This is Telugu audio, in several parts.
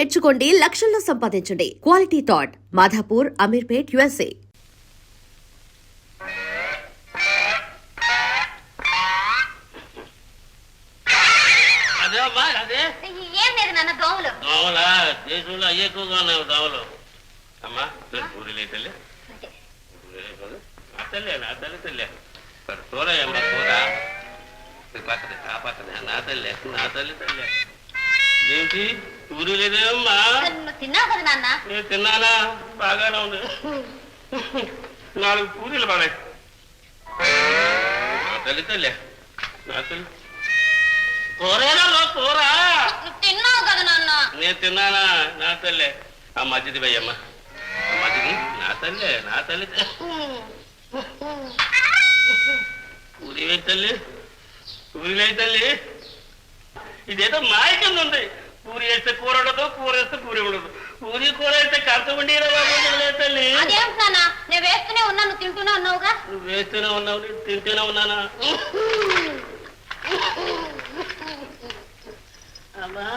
నేర్చుకోండి, లక్షల్లో సంపాదించండి. Quality thought Madhapur, Ameerpet, USA. దోమలా దేశంలో అయ్యే ఎక్కువగా ఉన్నాయి దోమలు. అమ్మా పూరీలు తల్లి నా తల్లి నా తల్లి తల్లి కూరయ్యమ్మా కూర పక్కనే ఆ పక్కనే నా తల్లి నా తల్లి తల్లి. ఏంటి పూరీలేదేమ్మా? తిన్నావు కదా నాన్న? నేను తిన్నానా? బాగానే ఉంది. 4 పూరీలు పడాయి. నా తల్లి తల్లి నా తల్లి కూరేనా కూర? తిన్నావు కదా నాన్న? నేను తిన్నానా? నా తల్లి ఆ మధ్యది భయ్యమ్మా ఆ మధ్యది నా తల్లి నా తల్లి. పూరి వేయి తల్లి పూరీలే తల్లి. ఇదేదో మాయ కింద ఉంది. పూరి వేస్తే కూర ఉండదు, కూర వేస్తే పూరి ఉండదు. పూరి కూర వేస్తే కరత ఉండి తల్లి. నేను వేస్తూనే ఉన్నాను, తింటూనే ఉన్నావుగా. నువ్వు వేస్తూనే ఉన్నావు, నేను తింటూనే ఉన్నానా? అమ్మా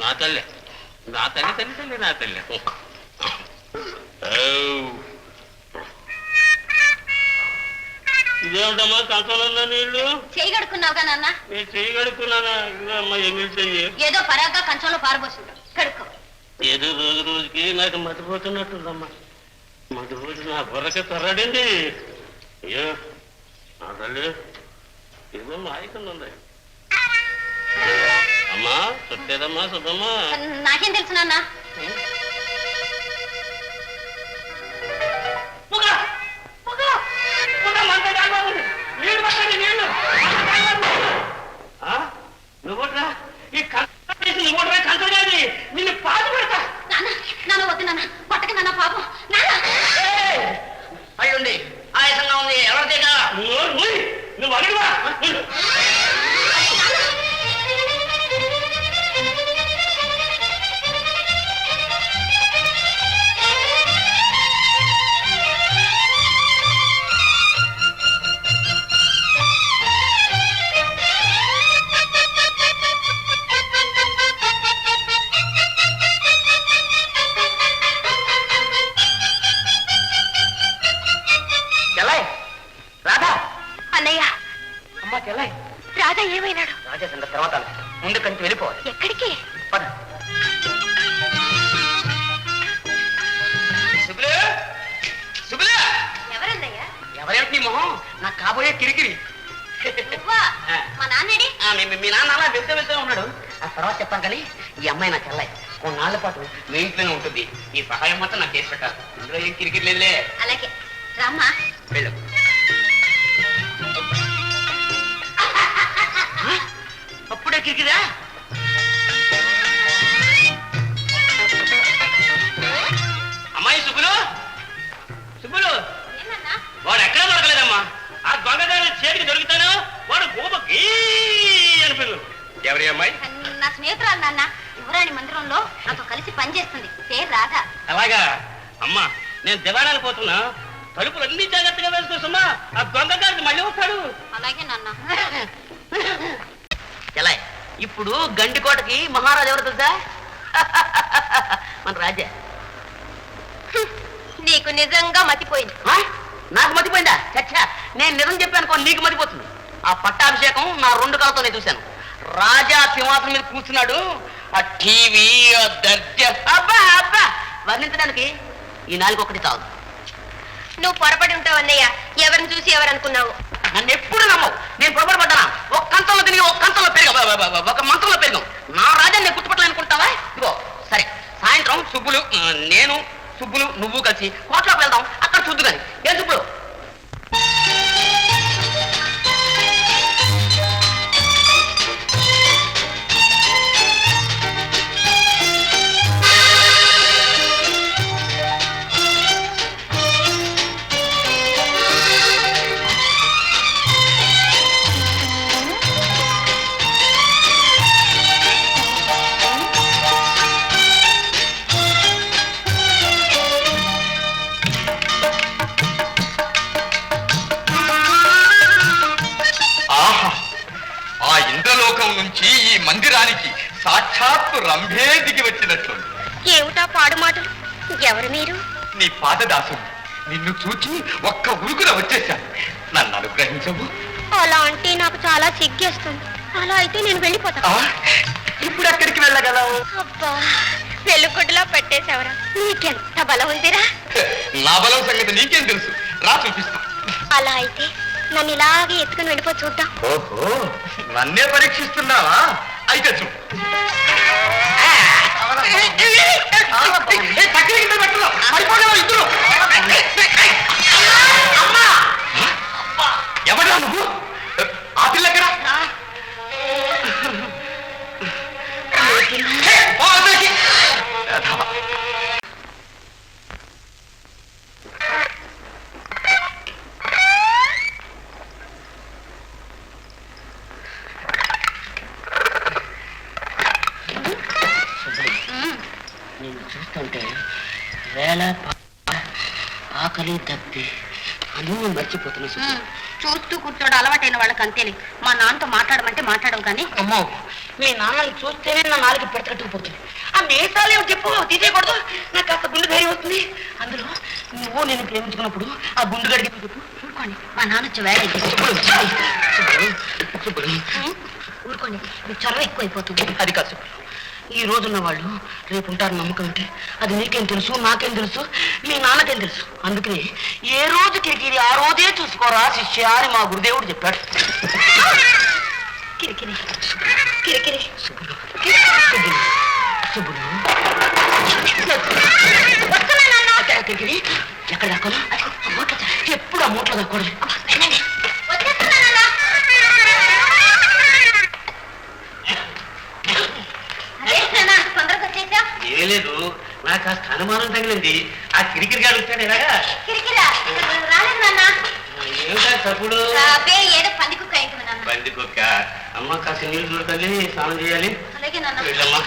నా తల్లి నా తల్లి తల్లి తల్లి నా తల్లి. ఇదేమిటమ్మా కంచంలో నీళ్లు? చెయ్యి కడుక్కున్నావుగా నాన్న? నేను చెయ్యి కడుక్కున్నానా? ఇదమ్మా ఎంగిలి చెయ్యి. ఏదో పరాగ్గా కంచంలో పారబోసింది, కడుక్కో. ఏదో రోజు రోజుకి నాకు మతిపోతున్నట్టుందమ్మా. మతిపోతు నా బుర్రకి తొర్రడింది. అయ్యో నా తల్లి ఏదో మాయకుంది. అమ్మా చుట్టేదమ్మా సుబ్బమ్మా. నాకేం తెలుసు నాన్న? నువ్వుట్రా ఈ నువ్వుట్రా కంచగాది నిన్ను పాటు పెడతా. నాన్న వద్దు నాన్న, పట్టక నాన్న పాపం. అయ్యుండి ఆయాసంగా ఉంది ఎవరిదేగా నువ్వు అడిగివా? రాజా ఏమైనాడు? రాజా సంగతి తర్వాత ముందు కంచి వెళ్ళిపోవాలి. ఎక్కడికి? ఎవరన్నయ్యా? ఎవరేమిటి నీ మొహం? నాకు కాబోయే కిరికిరి. మా నాన్నడి? మీ నాన్న అలా వెళ్తే ఉన్నాడు. ఆ తర్వాత చెప్పాను కానీ ఈ అమ్మాయి నా చెల్లాయి కొన్నాళ్ల పాటు మీ ఇంట్లోనే ఉంటుంది. ఈ సహాయం మొత్తం నాకు చేసి పెట్టాలి. ఇందులో ఏం కిరికిరి లేదులే. అలాగే రామ్మా వెళ్ళు. అప్పుడే కిరికిరా? అమ్మాయి సుబ్బులు సుబ్బులు వాడు ఎక్కడా దొరకలేదమ్మా. ఆ దొంగదారి చేతికి దొరుకుతాను వాడు గోప అనిపించు. ఎవరి అమ్మాయి? నా స్నేహితురాలు నాన్న. యువరాణి మందిరంలో నాతో కలిసి పనిచేస్తుంది, పేరు రాధ. అలాగా అమ్మా, నేను దివాణాలు పోతున్నా. తలుపులు అన్ని జాగ్రత్తగా వేసుకోసమ్మా. ఆ దొంగదారికి మళ్ళీ వస్తాడు. అలాగే నాన్న. ఎలా ఇప్పుడు గండికోటకి మహారాజు ఎవరు తెలుసా? మన రాజా. నీకు నిజంగా మతిపోయింది. నాకు మతిపోయిందా? చచ్చా, నేను నిజం చెప్పానుకో నీకు మతిపోతుంది. ఆ పట్టాభిషేకం నా 2 కళ్ళతో నేను చూశాను. రాజా సింహాసనం మీద కూర్చున్నాడు. ఆ టీవీ, ఆ దర్జా, అబ్బా అబ్బా వర్ణించడానికి ఈ 4 ఒకటి చాలు. నువ్వు పొరపడి ఉంటావు అన్నయ్య. ఎవరిని చూసి ఎవరనుకున్నావు? నన్ను ఎప్పుడు నమ్మవు. నేను పొరపాటు పడ్డానా? ఒక కంచంలో తిరిగి ఒక కంచంలో పెరిగాం, ఒక మంచంలో పెరిగాం. నా రాజాన్ని నేను గుర్తుపట్టాలనుకుంటావా? ఇదిగో సరే, సాయంత్రం సుబ్బులు నేను సుబ్బులు నువ్వు కలిసి కోట్లోకి వెళ్దాం. అక్కడ చూద్దు కానీ. ఏం సుబ్బులు? ఇంద్రలోకం నుంచి ఈ మందిరానికి సాక్షాత్తు రంభే దిగి వచ్చినట్లుంది. ఏమిటా పాడు మాటలు? ఎవరు మీరు? నీ పాదదాసుడు. నిన్ను చూచి ఒక్క ఉరుకున వచ్చేశాను. నన్ను అనుగ్రహించవు. అలా అంటే నాకు చాలా సిగ్గేస్తుంది. అలా అయితే నేను వెళ్ళిపోతాను. ఇప్పుడు ఎక్కడికి వెళ్ళగలవు? అబ్బా, వెలుగుడ్డులా పెట్టేశావరా. నీకెంత బలం ఉందిరా. నా బలం సంగతి నీకేం తెలుసు? రా చూపిస్తా. అలా అయితే నన్ను ఇలాగే ఎత్తుకుని వెళ్ళిపో చూద్దాం. ఓహో, నన్నే పరీక్షిస్తున్నావా? అయితే చూడు. ఎవడా నువ్వు? ఆ పిల్లకరా నిన్ను చూస్తుంటే వేళ ఆకలి తప్పి అను మర్చిపోతున్నా. చూస్తూ కూర్చోడు అలవాటైన వాళ్ళకి అంతేలే. మా నాన్నతో మాట్లాడమంటే మాట్లాడవు కానీ. అమ్మో, మీ నాన్నని చూస్తేనే నా నాలుగు పెడతట్టుకుపోతుంది. ఆ మీసాలు ఏమో చెప్పు, తీసేయకూడదు. నాకు కాస్త గుండె ధైర్యం వస్తుంది. అందులో నువ్వు నేను ప్రేమించుకున్నప్పుడు ఆ గుండు గడిగి చెప్పు. ఊరుకోండి, మా నాన్న వచ్చి వేడ ఊరుకోండి, మీకు చొరవ ఎక్కువైపోతుంది. అది కాదు, ఈ రోజున్న వాళ్ళు రేపు ఉంటారు నమ్మకం అంటే అది నీకేం తెలుసు, నాకేం తెలుసు, మీ నాన్నకేం తెలుసు. అందుకని ఏ రోజు కిరికిరి ఆ రోజే చూసుకోరా శిష్య అని మా గురుదేవుడు చెప్పాడు. కిరికిరి కిరికిరి శుభుడు శుభుడు కిరికిరి ఎక్కడ దాకోను? ఎప్పుడు ఆ మూట్లో దాక్కూడదు. తొందరగా వచ్చేసా. ఏం లేదు, నాకు కాస్త అనుమానం తగిలింది. ఆ కిరికిరి గారు వచ్చాడు ఎలాగా? కిరికిరా రాలేదు నాన్న. ఏమిటా తప్పుడు? అబ్బే, ఏదో పంది కుక్క అయింది నాన్న. బంది కుక్క. అమ్మ కాస్త నీళ్ళు చూడతల్లి, స్నానం చేయాలి. అలాగే నాన్న. వెళ్ళమ్మా.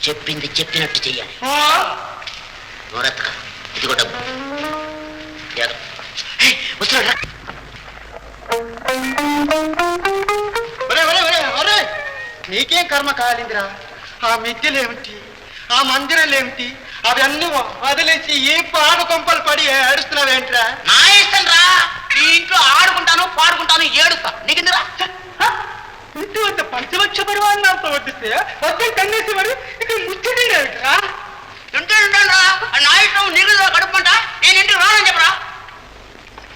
చెప్పింది చెప్పినట్టు చెయ్యాలి. నోరెత్తక, ఇదిగో డబ్బు. వస్తున్నాడు. నీకేం కర్మ కాలిందిరా? ఆ మిద్దెలేమిటి, ఆ మందిరాలేమిటి, అవన్నీ వదిలేసి ఏ పాడు కొంపలు పడి ఏడుస్తున్నావేంట్రా? నా ఇష్టం రా. ఈ ఇంట్లో ఆడుకుంటాను, పాడుకుంటాను, ఏడుస్తా. నీకెందురా? ఇంటి వద్ద పంచలక్ష పరిమాణాలతో వడ్డిస్తే మొత్తం కన్నేసి మరి ఇక్కడ ముచ్చటేమిట్రా? రా. నా ఇష్టం, నీకు కడుపుకుంటా. నేను ఇంటికి రానని చెప్పరా.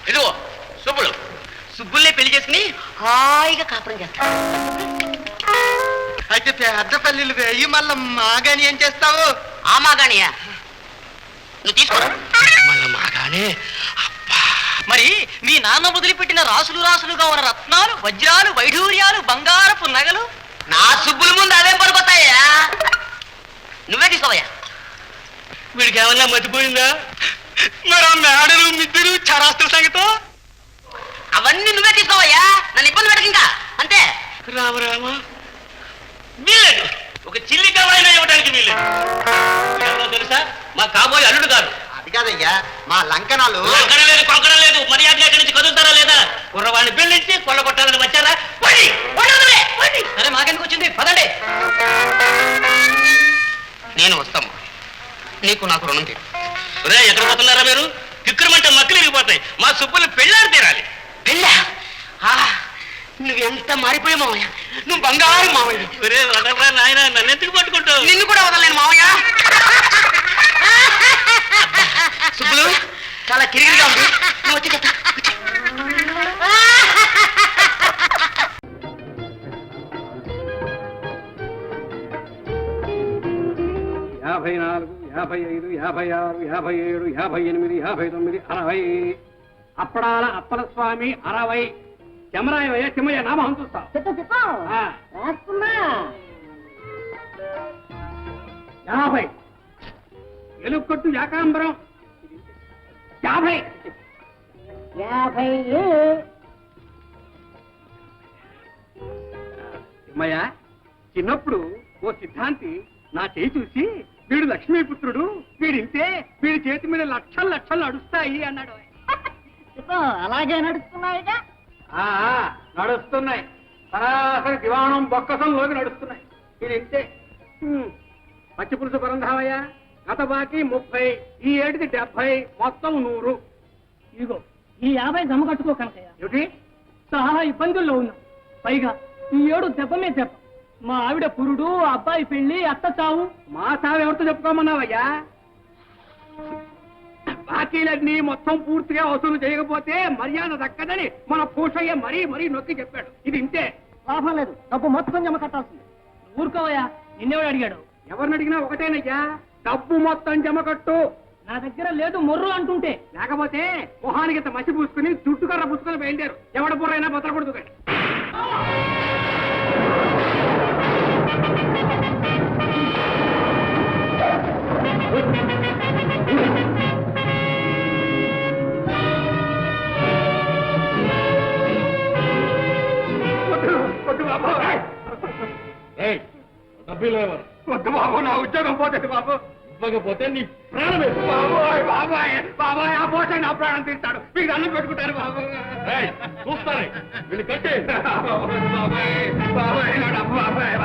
ఇదిగో సుబ్బులు, సుబ్బుల్ని పెళ్లి చేసుకుని హాయిగా కాపురం చేస్తా. అయితే పెద్ద పల్లీలు వేయి మళ్ళా మాగాని ఏం చేస్తావు? ఆ మాగానియా నువ్వు తీసుకో. మళ్ళా మాగానే మరి మీ నాన్న వదిలిపెట్టిన రాసులు రాసులుగా ఉన్న రత్నాలు, వజ్రాలు, వైఢూర్యాలు, బంగారపు నగలు నా సుబ్బుల ముందు అదేం పడిపోతాయా? నువ్వే తీసుకోవయ్యా. వీడికి ఏమన్నా మర్చిపోయిందా? మరి ఆ మేడలు, మిద్దెలు, చరాస్తుల సంగతో అవన్నీ నువ్వే తీసుకోవయ్యా, నన్ను ఇబ్బంది పెట్టక ఇంకా. అంతే. రామ వీల్లేదు, ఒక చిల్లి కవరైనా ఇవ్వడానికి వీల్లేదు. ఎవరో తెలుసా? మా కాబోయే అల్లుడు గారు. అది కాదయ్యా, మా లంకనాలు అక్కడ లేదు, కొంకణ లేదు, మర్యాద ఎక్కడి నుంచి కదులుతారా లేదా? కుర్రవాడిని పెళ్లించి కొల్ల కొట్టాలని వచ్చారా? సరే, మాకెందుకు వచ్చింది, పదండి. నేను వస్తాము, నీకు నాకు రుణం తీరు. రే, ఎక్కడ పోతున్నారా మీరు? తిక్కురమంటే మక్కలు ఇరిగిపోతాయి. మా సుబ్బులు పెళ్ళాడు తీరాలి. పెళ్ళా? నువ్వెంత మారిపోయావు మావయ్య, నువ్వు బంగారు మావయ్య. రే వదలరా నాయన, నన్ను ఎందుకు పట్టుకుంటావు? నిన్ను కూడా వదలలేను మావయ్య. సుబ్బులు చాలా కిరిగిరిగా ఉంది, నువ్వు వచ్చి చెప్తా. 54, 55, 56, 57, 58, 59, 60. అప్పడాల అప్పల స్వామి 60. చెమరాయవయ్య చెమ్మయ్య నామం చూస్తా. 50. ఎలుకొట్టు యాకాంబరం 50. చెమ్మయ్య, చిన్నప్పుడు ఓ సిద్ధాంతి నా చేయి చూసి, వీడు లక్ష్మీపుత్రుడు, వీడింతే, వీడి చేతి మీద లక్షలు లక్షలు నడుస్తాయి అన్నాడు. అలాగే నడుస్తున్నాయిగా. నడుస్తున్నాయి, సరాసరి దివాణం బొక్కసంలోకి నడుస్తున్నాయి. వీడింతే. పచ్చి పులుసు పరంధామయ్య, గత బాకీ 30, ఈ ఏటిది 70, మొత్తం 100. ఇదిగో ఈ 50 జమ కట్టుకో కనకయ్య. ఏమిటి? చాలా ఇబ్బందుల్లో ఉన్నాం. పైగా ఈ ఏడు దెబ్బ మీద దెబ్బ. మా ఆవిడ పురుడు, అబ్బాయి పెళ్లి, అత్త చావు. మా సాగు ఎవరితో చెప్పుకోమన్నావయ్యా? బాకీలన్నీ మొత్తం పూర్తిగా వసూలు చేయకపోతే మర్యాద దక్కదని మన పూషయ్య మరీ మరీ నొక్కి చెప్పాడు. ఇది ఇంతే. లాభం లేదు, డబ్బు మొత్తం జమ కట్టాల్సింది. ఊరుకోవయ్యా, నిన్నెవడు అడిగాడు? ఎవరిని అడిగినా ఒకటేనయ్యా, డబ్బు మొత్తం జమ కట్టు. నా దగ్గర లేదు మొర్రు అంటుంటే. లేకపోతే మొహానికి ఇంత మసి పూసుకుని జుట్టుకర్ర పుచ్చుకొని బయలుదేరు. ఎవడ బుర్రైనా బతలకూడదు కానీ. వద్దు బాబు, నా ఉద్యోగం పోతుంది బాబు. ఇవ్వకపోతే నీ ప్రాణం బాబాయ్ బాబాయ్ బాబాయ్, ఆ పోతే నా ప్రాణం తీస్తాడు. మీకు అన్నం పెట్టుకుంటారు బాబు. చూస్తానే వీళ్ళు కట్టే బాబాయ్ బాబాయ్ బాబాయ్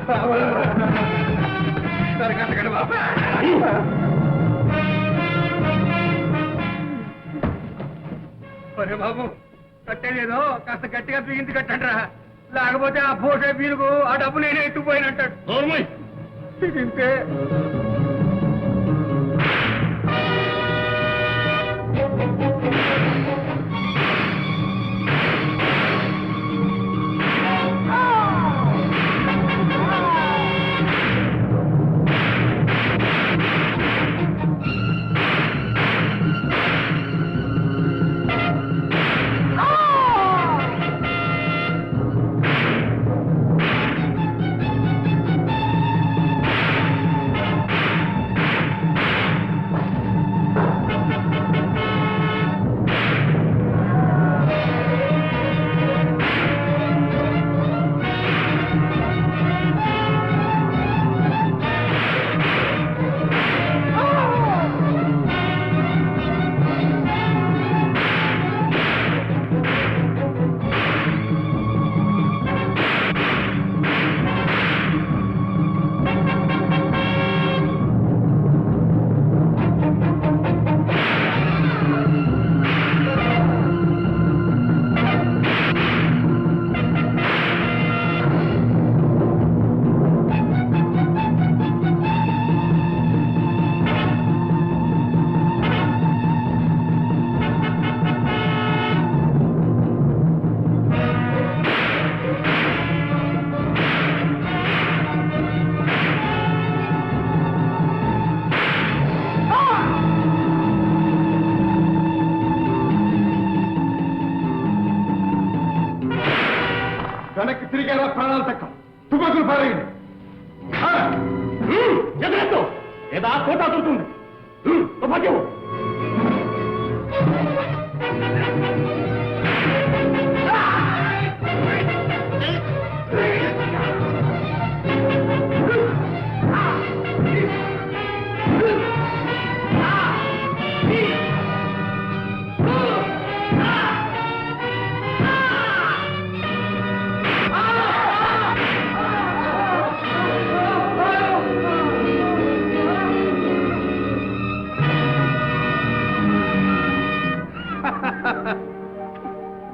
బాబాయ్ సరే కట్టకండి బాబాయ్. ఒరే బాబు, కట్టేదేదో కాస్త గట్టిగా బిగించి కట్టండి రా, లేకపోతే ఆ పోసే పీలుగు ఆ డబ్బు నేనే ఎత్తుకుపోయినట్టాడు. ఇంతే. వెనక్కి తిరిగేలా ప్రాణాలు తక్కువ తుపాకులు పారేయండి ఎదురెత్తు ఏదా కోట దొరుకుతుంది తుపాకి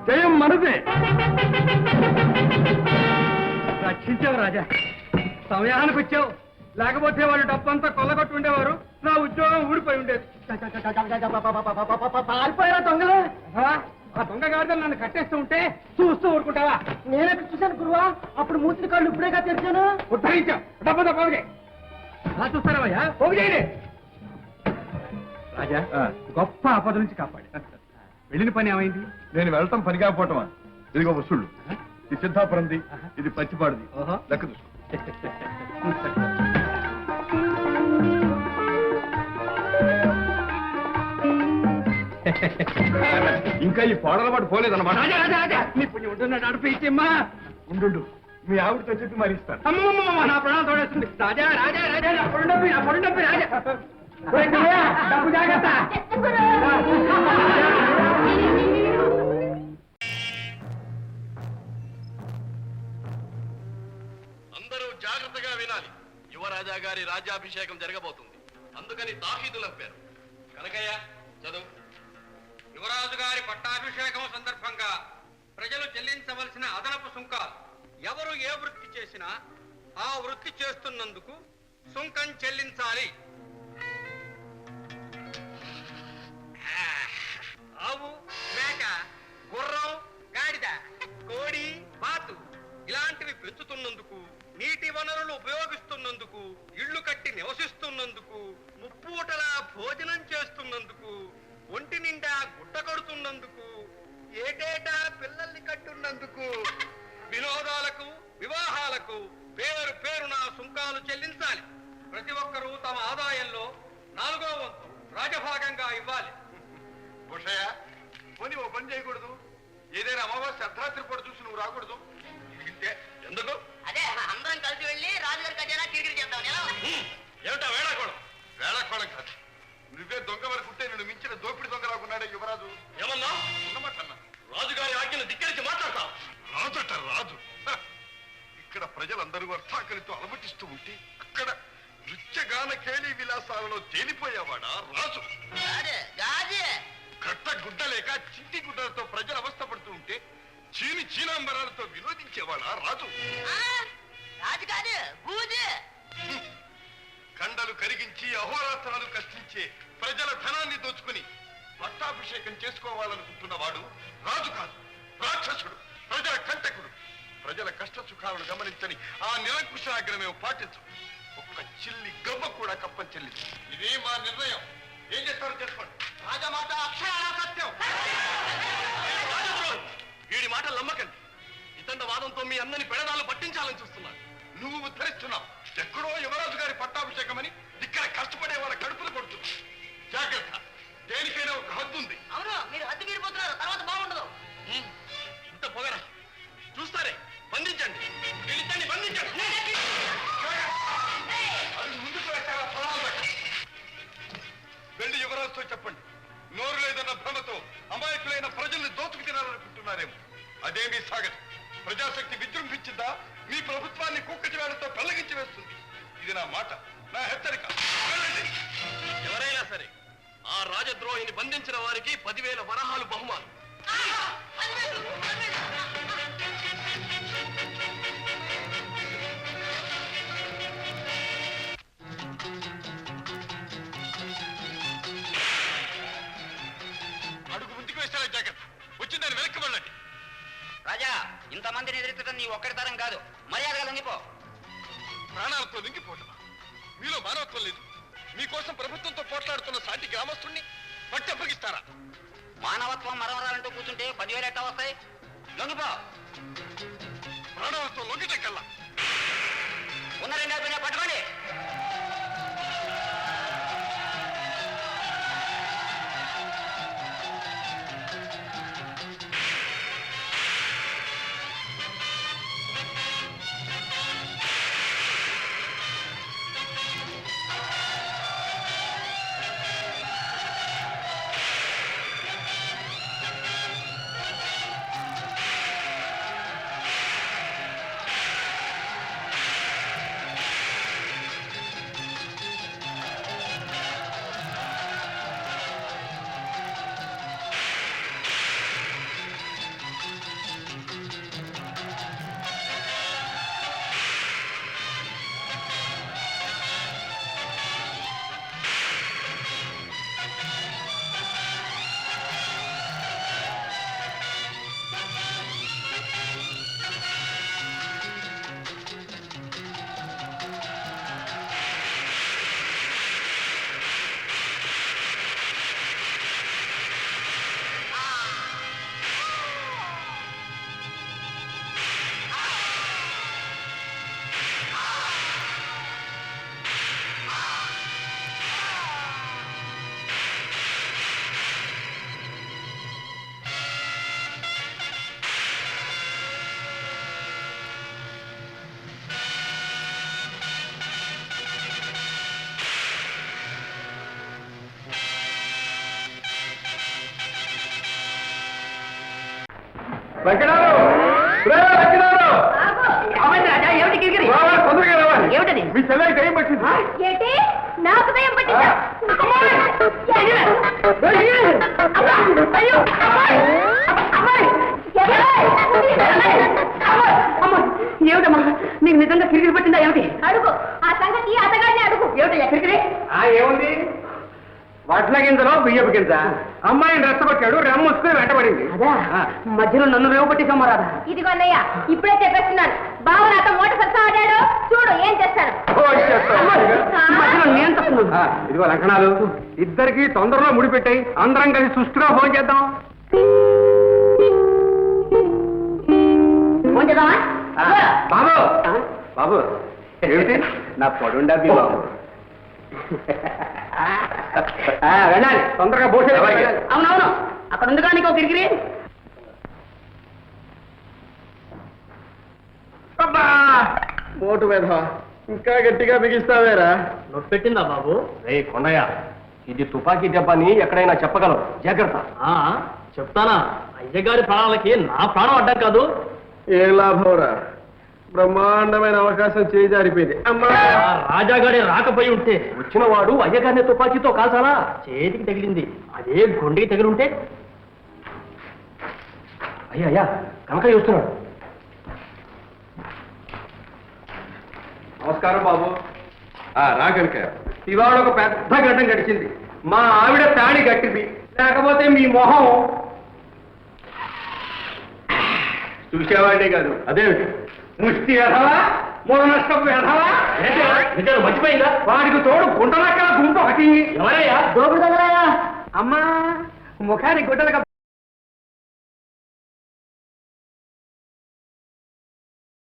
జయం మనదే రక్షించావు రాజా సమయానికి వచ్చావు లేకపోతే వాళ్ళు డబ్బంతా కొల్లగొట్టు ఉండేవారు నా ఉద్యోగం ఊడిపోయి ఉండేది పారిపోయారా దొంగలు ఆ దొంగ గారితో నన్ను కట్టేస్తూ ఉంటే చూస్తూ ఊరుకుంటావా నేనెక్కడ చూశాను గురువా అప్పుడు మూతిని కాళ్ళు ఇప్పుడేగా తెరిచాను ఉద్ధరించావు డబ్బంతా పోగే అలా చూస్తారా పోగు చేయండి రాజా గొప్ప ఆపద నుంచి కాపాడు వెళ్ళిన పని ఏమైంది నేను వెళ్తాం పని కాకపోవటమా ఇదిగో వసూళ్ళు ఇది సిద్ధాపురంది ఇది పచ్చిపాడుది లెక్క చూసుకో ఇంకా ఈ పాడలవాడు పోలేదన్నమాట నీ పుణ్యం ఉంటున్నాడు అడిపిమ్మా ఉండు మీ ఆవిడతో చెప్పి మరి ఇస్తాను అమ్మమ్మ నా ప్రాణం తోడేస్తుంది రాజా రాజా రాజా నా పొడుండప్పి రాజా డబ్బు జాగ్రత్త అందరూ జాగ్రత్తగా వినాలి యువరాజా గారి రాజ్యాభిషేకం జరగబోతుంది అందుకని తాహీదులు అంపారు కనకయ్య చదువు యువరాజు గారి పట్టాభిషేకం సందర్భంగా ప్రజలు చెల్లించవలసిన అదనపు సుంకాలు ఎవరు ఏ వృత్తి చేసినా ఆ వృత్తి చేస్తున్నందుకు సుంకం చెల్లించాలి. ఆవు, మేక, గుర్రం, గాడిద, కోడి, బాతు ఇలాంటివి పెంచుతున్నందుకు, నీటి వనరులు ఉపయోగిస్తున్నందుకు, ఇళ్లు కట్టి నివసిస్తున్నందుకు, ముప్పూటలా భోజనం చేస్తున్నందుకు, ఒంటి నిండా గుట్ట కడుతున్నందుకు, ఏటేటా పిల్లల్ని కట్టున్నందుకు, వినోదాలకు, వివాహాలకు పేరు పేరున సుంకాలు చెల్లించాలి. ప్రతి ఒక్కరూ తమ ఆదాయంలో 4వ వంతు రాజభాగంగా ఇవ్వాలి. బుషయ్య పోనీ ఓ పని చేయకూడదు, ఏదైనా అమావాస్య అర్ధరాత్రి పూట చూసి నువ్వు రాకూడదు. ఇంతే ఎందుకు? అదే అందరం కలిసి వెళ్ళి రాజుగారి ఖజానా కిరికిరి చేద్దాం. ఏమిటా వేళాకోళం? వేళాకోళం కాదు, నువ్వే దొంగ వరకు ఉంటే నిన్ను మించిన దోపిడి దొంగ రాకున్నాడే యువరాజు. ఏమన్నా ఉన్నమాటన్నా రాజుగారి ఆజ్ఞను ధిక్కరించి మాట్లాడతావు. రాజట రాజు. ఇక్కడ ప్రజలందరూ అర్థాకలితో అలమటిస్తూ ఉంటే అక్కడ నృత్యగాన కేళీ విలాసాలలో తేలిపోయేవాడా రాజు? కట్ట గుడ్డ లేక చింటి గుడ్డలతో ప్రజలు అవస్థపడుతూ ఉంటే చీనాంబరాలతో వినోదించేవాడా రాజు? రాజు కాదు, బూజు. కండలు కరిగించి అహోరాత్రాలు కష్టించే ప్రజల ధనాన్ని దోచుకుని పట్టాభిషేకం చేసుకోవాలనుకుంటున్నవాడు రాజు కాదు, రాక్షసుడు, ప్రజల కంటకుడు. ప్రజల కష్ట సుఖాలను గమనించని ఆ నిరంకుశాగ్రమేమో పాటించు. ఒక్క చిల్లి గవ్వ కూడా కప్పం చెల్లించు. ఇదే మా నిర్ణయం. ఏం చేస్తారో చేసుకోండి. రాజమాట అక్షరాల సత్యం. వీడి మాటలు నమ్మకండి. ఇతండ వాదంతో మీ అందరిని పెడదాలు పట్టించాలని చూస్తున్నాడు. నువ్వు ఉద్ధరిస్తున్నావు. ఎక్కడో యువరాజు గారి పట్టాభిషేకం అని ఇక్కడ కష్టపడే వాళ్ళ కడుపులు కొడుతున్నావు. జాగ్రత్త, దేనికైనా ఒక హద్దు ఉంది. అవును, మీరు హద్దు మీరిపోతున్నారు, తర్వాత బాగుండదు. ఇంత పొగరా చూస్తారే, బంధించండి, వీళ్ళిద్దరిని బంధించండి. అది ముందుకు వేశారా ప్రాణాలు వెళ్ళి యువరాజుతో చెప్పండి. నోరు లేదన్న భ్రమతో అమాయకులైన ప్రజల్ని దోచుకు తినాలనుకుంటున్నారేమో. అదేమీ సాగదు. ప్రజాశక్తి విజృంభించిందా మీ ప్రభుత్వాన్ని కుక్కటి వేళతో పెళ్లగించి వేస్తుంది. ఇది నా మాట, నా హెచ్చరిక. వెళ్ళండి. ఎవరైనా సరే ఆ రాజద్రోహిని బంధించిన వారికి 10,000 వరహాలు బహుమానం. అడుగు ముందుకు వేసారా జాగ్రత్త. వచ్చిందని వెనక్కి వెళ్ళండి. రాజా, ఇంతమందిని ఎదుర్కొంటం నీ ఒక్కడి తరం కాదు, మర్యాదగా లొంగిపో. ప్రాణాలతో లింగిపోవటమా? మీలో మానవత్వం లేదు. మీకోసం ప్రభుత్వంతో పోట్లాడుతున్న సాటి గ్రామస్తుణ్ణి పట్టి అప్పగిస్తారా? మానవత్వం మరవరాలంటూ కూర్చుంటే 10,000 ఎట్టా వస్తాయి? లొంగిపో. ప్రాణాలతో లొంగిటెక్కల్లా. ఉన్న రెండో పిల్ల పట్టుకోండి. ఏమిటి కిరికిరి? ఏమిటది? మీ చెల్లెకి దయ్యం పట్టింది. ఏంటి నాకు దయ్యం పట్టిందా? ఏమిటమ్మా నీకు నిజంగా కిరికిరి పట్టిందా? ఏమిటి? అడుగు ఆ సంగతి అతగాడిని అడుగు. ఏమిటయ్యా కిరికిరి? ఏముంది? వడ్ల గింజలో బియ్యపు గింజ. అమ్మాయిని రెచ్చగొట్టాడు, రెమ్మొచ్చుకుని వెంటబడింది. అదా మధ్యలో నన్ను రేవపట్టేసమ్మా రాదా? ఇదిగో అన్నయ్య ఇప్పుడే చెప్పేస్తున్నాను. బావ నాతో మోట సత్తా ఆడాడు, చూడు ఏం చేస్తాను. మధ్యలో నేను తప్పున్నాను. ఇదిగో లంకణాలు, ఇద్దరికి తొందరలో ముడిపెట్టాయి. అందరం కలిసి సుష్టిగా ఫోన్ చేద్దాం. ఫోన్ చేద్దామా? బాబు బాబు ఏమిటి? నా పొడుండా బాబు. వెళ్ళాలి తొందరగా భోజనం. అవునవును అక్కడ ఉంది కానీ ఒక కిరికిరి. మోటు మీద ఇంకా గట్టిగా బిగిస్తావేరా? నొప్పి పెట్టిందా బాబు? రే కొండయ్య, ఇది తుపాకీ దెబ్బని ఎక్కడైనా చెప్పగలవు, జాగ్రత్త. చెప్తానా? అయ్యగారి ప్రాణాలకి నా ప్రాణం అడ్డం కాదు. ఏం లాభంరా, బ్రహ్మాండమైన అవకాశం చేజారిపోయింది. రాజాగాడే రాకపోయి ఉంటే వచ్చిన వాడు అయ్యగారిని తుపాకీతో కాల్చాలా? చేతికి తగిలింది, అదే గుండెకి తగిలి ఉంటే. అయ్యా కనకయ్య వస్తున్నాడు. నమస్కారం బాబు. రా కనకయ్య. ఇవాళ ఒక పెద్ద ఘటన గడిచింది. మా ఆవిడ తాళి కట్టింది, లేకపోతే మీ మొహం చూసేవాడే కాదు. అదేమిటి ముష్టి ఎదవా, మూల నష్టపు ఎదవా, మర్చిపోయిందా? వాడికి తోడు గుంటలక్కడ గుంట ఒకటి. ఎవరయ్యా? దోపుడు దగ్గరయ్యా. అమ్మా ముఖానికి గుడ్డలుగా